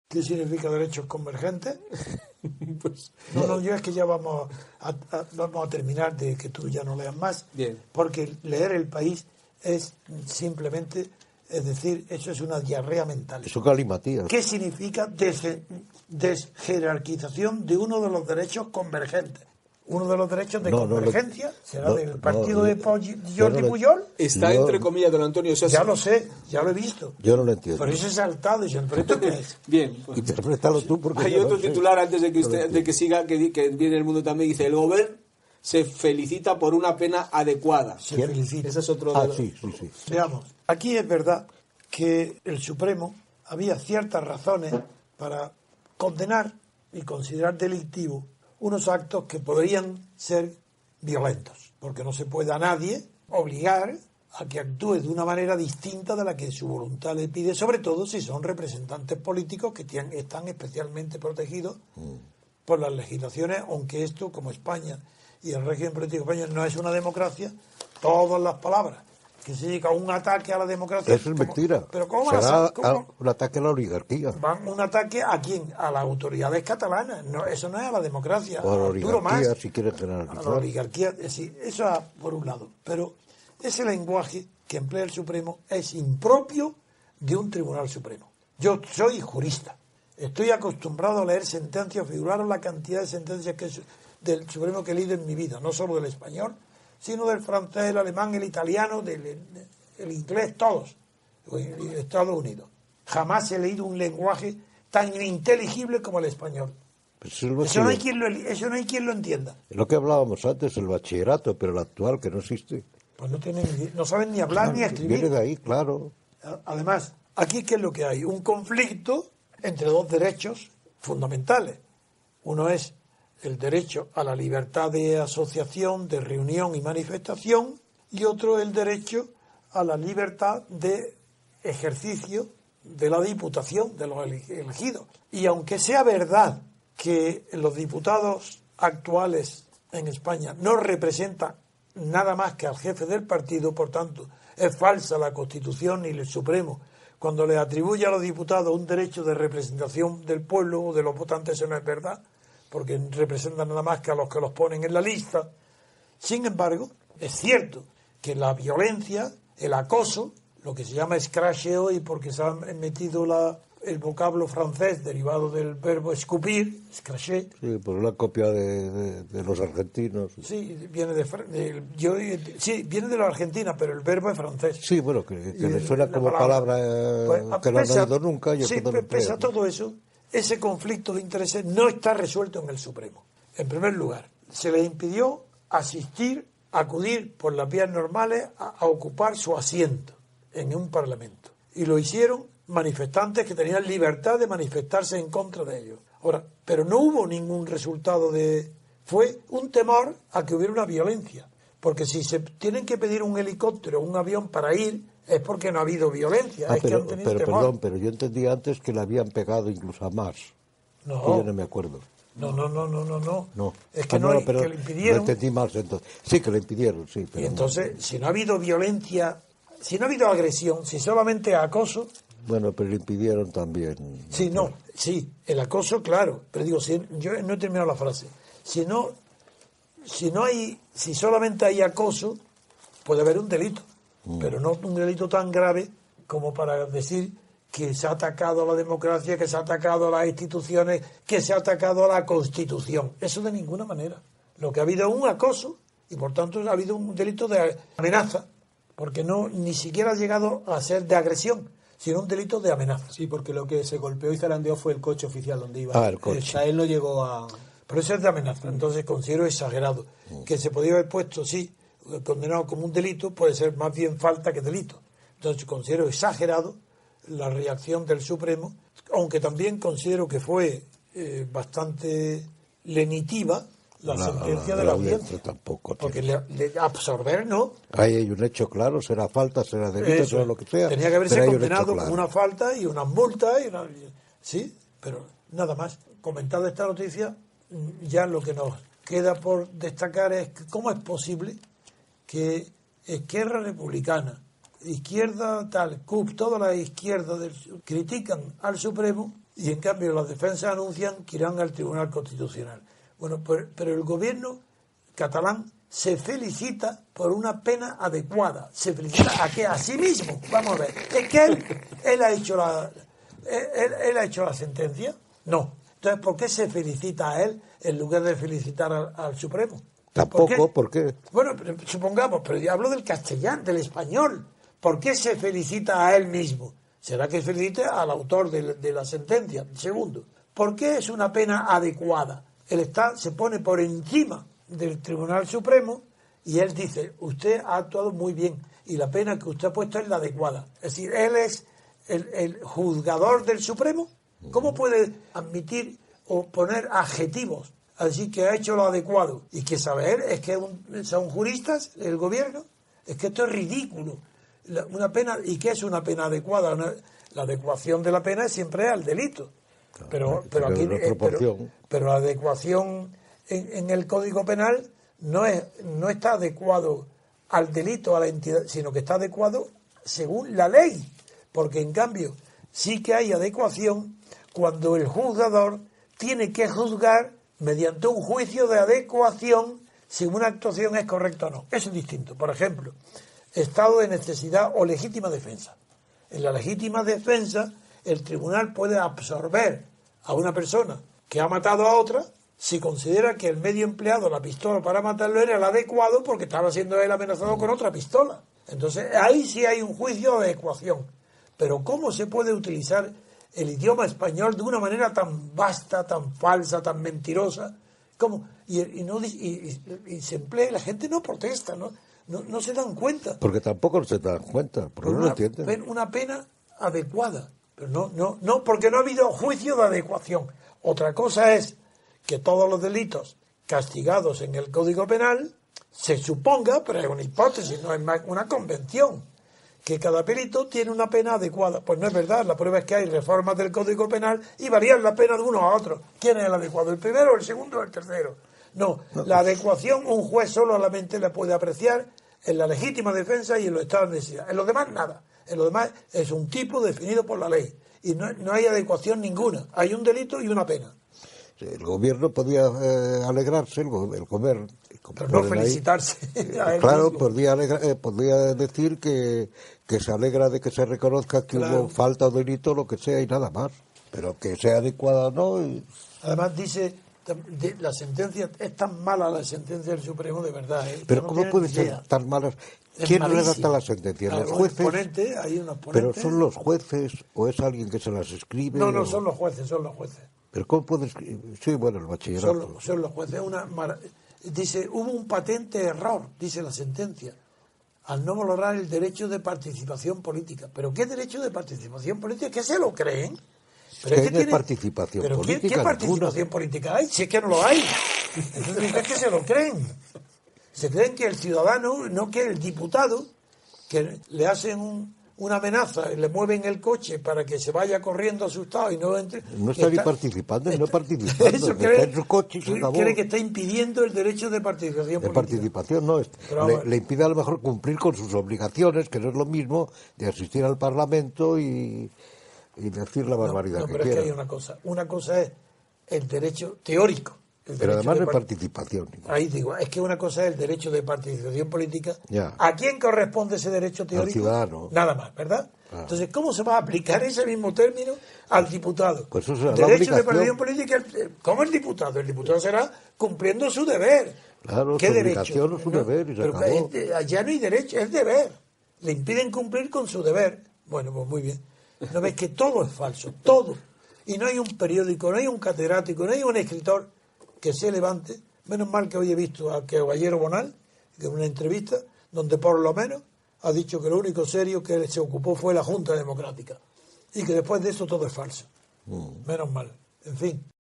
¿Qué significa derechos convergentes? Pues, No, yo es que ya vamos a terminar de que tú ya no leas más. Bien. Porque leer El País es simplemente, es decir, eso es una diarrea mental. Es un galimatías. ¿Qué significa desjerarquización de uno de los derechos convergentes? Uno de los derechos de convergencia será del partido de Jordi Pujol. Está entre comillas, don Antonio. Ya lo sé, ya lo he visto. Yo no lo entiendo. Por eso he saltado y ¿pero esto qué es? Bien. Pues, interprétalo tú porque hay otro titular antes de que usted, de que siga, que viene El Mundo también, dice: el gobierno se felicita por una pena adecuada. Se felicita. Ese es otro sí. Veamos, aquí es verdad que el Supremo había ciertas razones para condenar y considerar delictivo unos actos que podrían ser violentos, porque no se puede a nadie obligar a que actúe de una manera distinta de la que su voluntad le pide, sobre todo si son representantes políticos que están especialmente protegidos por las legislaciones, aunque esto, como España y el régimen político español no es una democracia, todas las palabras que se llega a un ataque a la democracia. Eso es mentira. ¿Pero cómo será un ataque a la oligarquía? Un ataque a quién? A las autoridades catalanas. No, eso no es a la democracia. O a la oligarquía, si quieres a generalizar. la oligarquía, sí, eso por un lado. Pero ese lenguaje que emplea el Supremo es impropio de un Tribunal Supremo. Yo soy jurista. Estoy acostumbrado a leer sentencias, figuraros la cantidad de sentencias del Supremo que he leído en mi vida, no solo del español, sino del francés, el alemán, el italiano, el inglés, todos, en Estados Unidos. Jamás he leído un lenguaje tan ininteligible como el español. Pues eso no hay quien lo entienda. Es lo que hablábamos antes, el bachillerato, pero el actual, que no existe. Pues no saben ni hablar ni escribir. Viene de ahí, claro. Además, aquí ¿qué es lo que hay? Un conflicto entre dos derechos fundamentales. Uno es el derecho a la libertad de asociación, de reunión y manifestación, y otro el derecho a la libertad de ejercicio de la diputación, de los elegidos. Y aunque sea verdad que los diputados actuales en España no representan nada más que al jefe del partido, por tanto, es falsa la Constitución y el Supremo cuando le atribuye a los diputados un derecho de representación del pueblo o de los votantes, eso no es verdad, porque representan nada más que a los que los ponen en la lista. Sin embargo, es cierto que la violencia, el acoso, lo que se llama escrache hoy porque se ha metido el vocablo francés derivado del verbo escupir, escracher. Sí, por una copia de los argentinos. Sí, viene viene de la Argentina, pero el verbo es francés. Sí, bueno, que le suena como palabra pues, que no han oído nunca. Y sí, pese a todo eso, ese conflicto de intereses no está resuelto en el Supremo. En primer lugar, se le impidió acudir por las vías normales a ocupar su asiento en un parlamento. Y lo hicieron manifestantes que tenían libertad de manifestarse en contra de ellos. Ahora, pero no hubo ningún resultado fue un temor a que hubiera una violencia. Porque si se tienen que pedir un helicóptero o un avión para ir, es porque no ha habido violencia. Es que han tenido temor. Perdón, pero yo entendí antes que le habían pegado incluso a más. No. Yo no me acuerdo. No. Es que que le impidieron. No entendí mal entonces. Sí, que le impidieron, sí. Pero y entonces, si no ha habido violencia, si no ha habido agresión, si solamente acoso. Bueno, pero le impidieron también. Sí, el acoso, claro. Pero digo, yo no he terminado la frase. Si solamente hay acoso, puede haber un delito. Pero no un delito tan grave como para decir que se ha atacado a la democracia, que se ha atacado a las instituciones, que se ha atacado a la Constitución. Eso de ninguna manera. Lo que ha habido es un acoso y por tanto ha habido un delito de amenaza, porque ni siquiera ha llegado a ser de agresión, sino un delito de amenaza. Sí, porque lo que se golpeó y zarandeó fue el coche oficial donde iba. El coche. O sea, él no llegó a... Pero eso es de amenaza, entonces considero exagerado. Que se podía haber puesto, sí, condenado como un delito, puede ser más bien falta que delito. Entonces considero exagerado la reacción del Supremo, aunque también considero que fue bastante lenitiva la sentencia de la audiencia. Tampoco. Porque le absorber, ¿no? Ahí hay un hecho claro, será falta, será delito, será lo que sea. Tenía que haberse condenado con una falta y unas multas, sí, pero nada más. Comentada esta noticia, ya lo que nos queda por destacar es cómo es posible que Esquerra Republicana, izquierda tal, CUP, todas las izquierdas critican al Supremo y en cambio las defensas anuncian que irán al Tribunal Constitucional. Bueno, pero el gobierno catalán se felicita por una pena adecuada. ¿Se felicita a qué? A sí mismo. Vamos a ver. ¿Es que él ha hecho él ha hecho la sentencia? No. Entonces, ¿por qué se felicita a él en lugar de felicitar al Supremo? Tampoco, ¿por qué? Bueno, supongamos, pero yo hablo del castellano, del español. ¿Por qué se felicita a él mismo? ¿Será que felicite al autor de la sentencia? Segundo, ¿por qué es una pena adecuada? Él se pone por encima del Tribunal Supremo y él dice, usted ha actuado muy bien y la pena que usted ha puesto es la adecuada. Es decir, él es el juzgador del Supremo. ¿Cómo puede admitir o poner adjetivos? Así que ha hecho lo adecuado. ¿Y qué saber? ¿Es que son juristas el gobierno? Es que esto es ridículo. Una pena, ¿y qué es una pena adecuada? La adecuación de la pena siempre es al delito. Pero aquí pero la adecuación en el Código Penal no está adecuado al delito, a la entidad, sino que está adecuado según la ley. Porque en cambio sí que hay adecuación cuando el juzgador tiene que juzgar mediante un juicio de adecuación si una actuación es correcta o no. Eso es distinto. Por ejemplo, estado de necesidad o legítima defensa. En la legítima defensa, el tribunal puede absorber a una persona que ha matado a otra si considera que el medio empleado, la pistola para matarlo, era el adecuado porque estaba siendo él amenazado con otra pistola. Entonces, ahí sí hay un juicio de adecuación. Pero ¿cómo se puede utilizar el idioma español de una manera tan vasta, tan falsa, tan mentirosa? ¿Cómo? Y se emplea y la gente no protesta, no se dan cuenta. Porque tampoco se dan cuenta, porque no lo entienden. Una pena adecuada, pero no, porque no ha habido juicio de adecuación. Otra cosa es que todos los delitos castigados en el Código Penal se suponga, pero es una hipótesis, no es más una convención, que cada delito tiene una pena adecuada. Pues no es verdad, la prueba es que hay reformas del Código Penal y varían la pena de uno a otro. ¿Quién es el adecuado? ¿El primero, el segundo o el tercero? No, la adecuación un juez solamente la puede apreciar en la legítima defensa y en los estados de necesidad. En los demás, nada. En los demás es un tipo definido por la ley. Y no hay adecuación ninguna. Hay un delito y una pena. El gobierno podía alegrarse, el gobierno... Pero no felicitarse. Claro, podía decir que se alegra de que se reconozca que hubo falta o delito, lo que sea, y nada más. Pero que sea adecuada no. Además dice, la sentencia, es tan mala la sentencia del Supremo, de verdad. Pero ¿cómo puede ser tan mala? ¿Quién redacta la sentencia? ¿Los jueces? Hay unos ponentes. ¿Pero son los jueces o es alguien que se las escribe? No, son los jueces, ¿Pero cómo puedes...? Sí, bueno, el bachillerato. Son los jueces. Dice, hubo un patente error, dice la sentencia, al no valorar el derecho de participación política. ¿Pero qué derecho de participación política? ¿Qué se lo creen? Pero es que tiene participación política. ¿Qué participación política hay? Si es que no lo hay. Entonces, ¿es que se lo creen? Se creen que el ciudadano, no que el diputado, que le hacen una amenaza, le mueven el coche para que se vaya corriendo asustado y no entre. No está ni participando, no participando. Eso en su coche y se acabó. Cree que está impidiendo el derecho de participación política. De participación no, le impide a lo mejor cumplir con sus obligaciones, que no es lo mismo de asistir al Parlamento y decir la barbaridad que pero quiera. Es que hay una cosa es el derecho teórico. Pero además de participación. Ahí digo, es que una cosa es el derecho de participación política. Ya. ¿A quién corresponde ese derecho teórico? Al ciudadano. Nada más, ¿verdad? Ah. Entonces, ¿cómo se va a aplicar ese mismo término al diputado? Pues eso será derecho la de participación política, ¿cómo el diputado? El diputado será cumpliendo su deber. Claro, ¿Qué su derecho? obligación o su deber y se acabó. Allá no hay derecho, es deber. Le impiden cumplir con su deber. Bueno, pues muy bien. ¿No ves que todo es falso? Todo. Y no hay un periódico, no hay un catedrático, no hay un escritor que se levante. Menos mal que hoy he visto a Caballero Bonal, que en una entrevista, donde por lo menos ha dicho que lo único serio que se ocupó fue la Junta Democrática y que después de eso todo es falso. Menos mal. En fin.